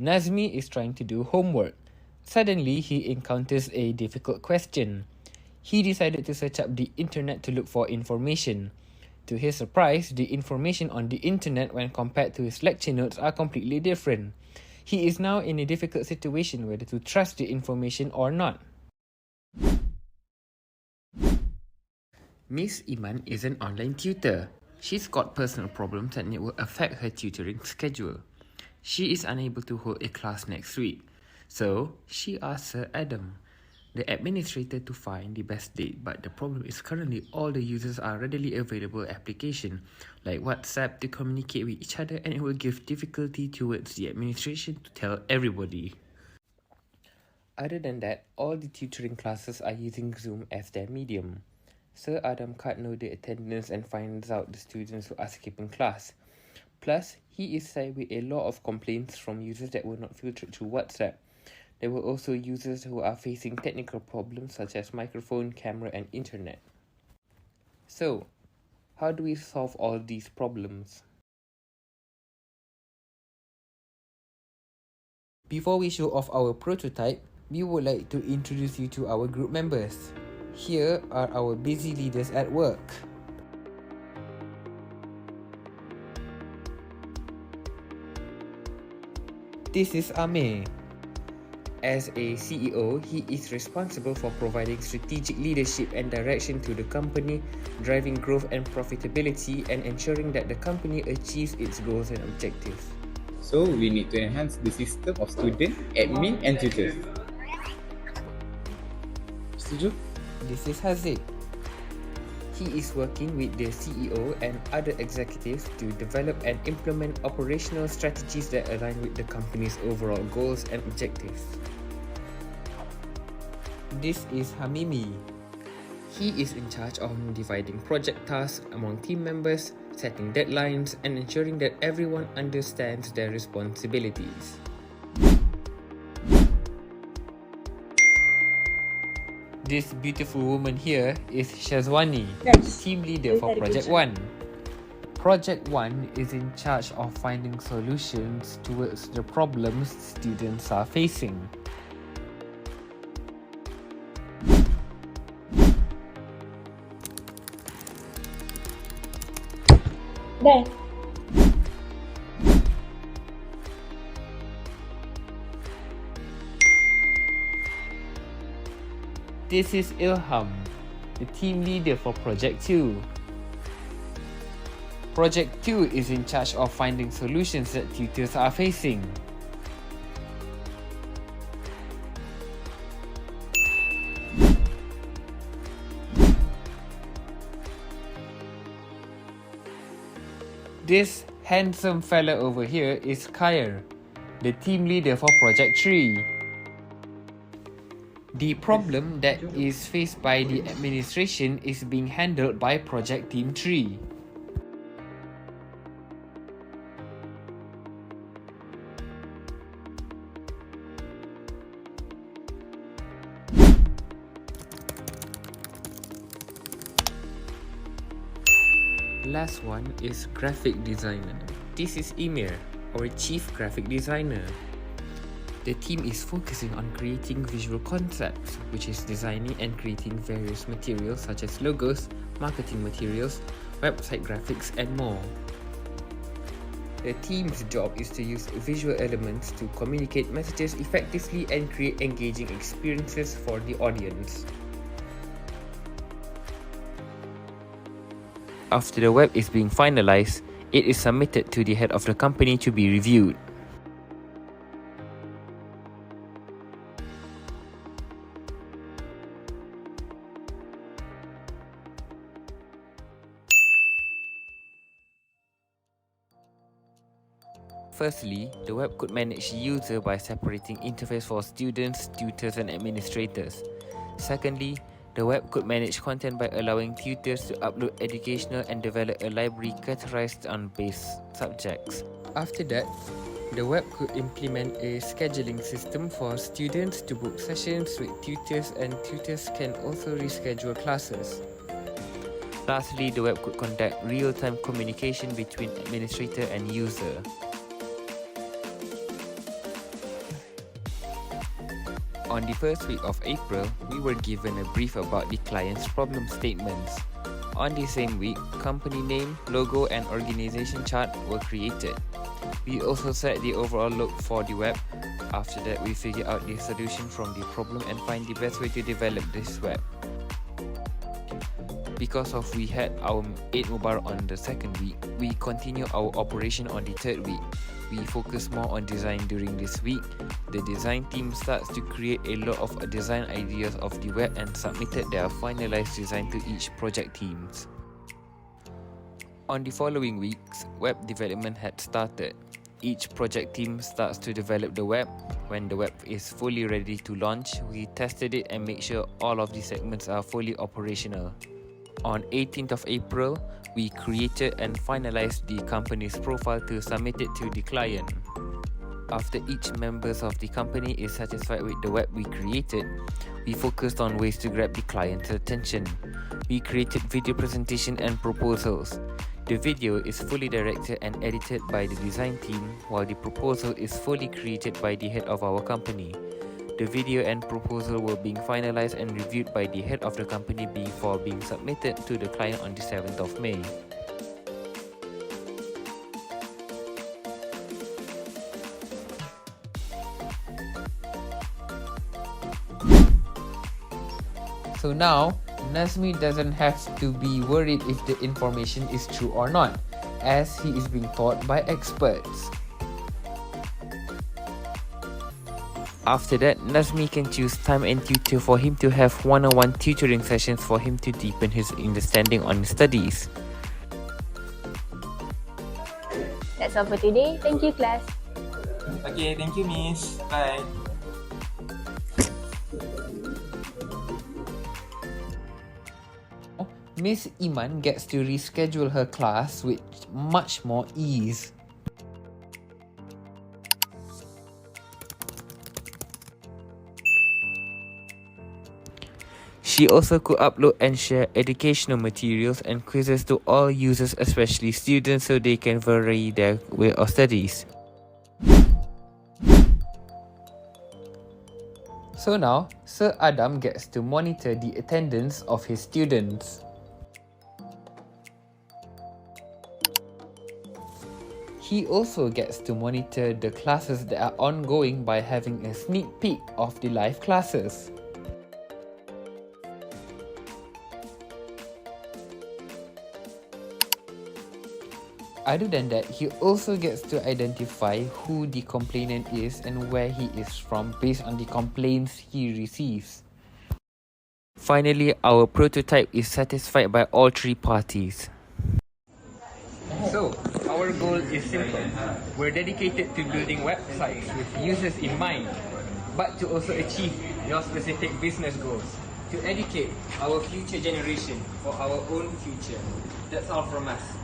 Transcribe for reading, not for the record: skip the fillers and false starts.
Nazmi is trying to do homework. Suddenly, he encounters a difficult question. He decided to search up the internet to look for information. To his surprise, the information on the internet when compared to his lecture notes are completely different. He is now in a difficult situation whether to trust the information or not. Miss Iman is an online tutor. She's got personal problems and it will affect her tutoring schedule. She is unable to hold a class next week, so she asked Sir Adam, the administrator, to find the best date. But the problem is currently all the users are readily available application like WhatsApp to communicate with each other, and it will give difficulty towards the administration to tell everybody. Other than that, all the tutoring classes are using Zoom as their medium. Sir Adam can't know the attendance and finds out the students who are skipping class. Plus, he is saddled with a lot of complaints from users that were not filtered through WhatsApp. There were also users who are facing technical problems such as microphone, camera, and internet. So, how do we solve all these problems? Before we show off our prototype, we would like to introduce you to our group members. Here are our busy leaders at work. This is Amir. As a CEO, he is responsible for providing strategic leadership and direction to the company, driving growth and profitability, and ensuring that the company achieves its goals and objectives. So we need to enhance the system of student, admin and tutors. Setuju? This is Haziq. He is working with the CEO and other executives to develop and implement operational strategies that align with the company's overall goals and objectives. This is Hamimi. He is in charge of dividing project tasks among team members, setting deadlines, and ensuring that everyone understands their responsibilities. This beautiful woman here is Shazwani, team leader for Project 1. Project 1 is in charge of finding solutions towards the problems students are facing. Bye. This is Ilham, the team leader for Project 2. Project 2 is in charge of finding solutions that tutors are facing. This handsome fella over here is Khair, the team leader for Project 3. The problem that is faced by the administration is being handled by Project Team 3. Last one is graphic designer. This is Emir, our chief graphic designer. The team is focusing on creating visual concepts, which is designing and creating various materials such as logos, marketing materials, website graphics, and more. The team's job is to use visual elements to communicate messages effectively and create engaging experiences for the audience. After the web is being finalized, it is submitted to the head of the company to be reviewed. Firstly, the web could manage the user by separating interface for students, tutors, and administrators. Secondly, the web could manage content by allowing tutors to upload educational and develop a library categorized on base subjects. After that, the web could implement a scheduling system for students to book sessions with tutors, and tutors can also reschedule classes. Lastly, the web could conduct real-time communication between administrator and user. On the first week of April, we were given a brief about the client's problem statements. On the same week, company name, logo and organization chart were created. We also set the overall look for the web. After that, we figured out the solution from the problem and find the best way to develop this web. Because we had our Eid Mubarak on the second week, we continue our operation on the third week. We focus more on design during this week. The design team starts to create a lot of design ideas of the web and submitted their finalized design to each project teams. On the following weeks, web development had started. Each project team starts to develop the web. When the web is fully ready to launch, we tested it and make sure all of the segments are fully operational. On 18th of April, we created and finalized the company's profile to submit it to the client. After each member of the company is satisfied with the web we created, we focused on ways to grab the client's attention. We created video presentation and proposals. The video is fully directed and edited by the design team, while the proposal is fully created by the head of our company. The video and proposal were being finalized and reviewed by the head of the company before being submitted to the client on the 7th of May. So now, Nazmi doesn't have to be worried if the information is true or not, as he is being taught by experts. After that, Nazmi can choose time and tutor for him to have one-on-one tutoring sessions for him to deepen his understanding on studies. That's all for today. Thank you, class. Okay, thank you, Miss. Bye. Miss Iman gets to reschedule her class with much more ease. She also could upload and share educational materials and quizzes to all users, especially students, so they can vary their way of studies. So now, Sir Adam gets to monitor the attendance of his students. He also gets to monitor the classes that are ongoing by having a sneak peek of the live classes. Other than that, he also gets to identify who the complainant is and where he is from based on the complaints he receives. Finally, our prototype is satisfied by all three parties. So, our goal is simple. We're dedicated to building websites with users in mind, but to also achieve your specific business goals, to educate our future generation for our own future. That's all from us.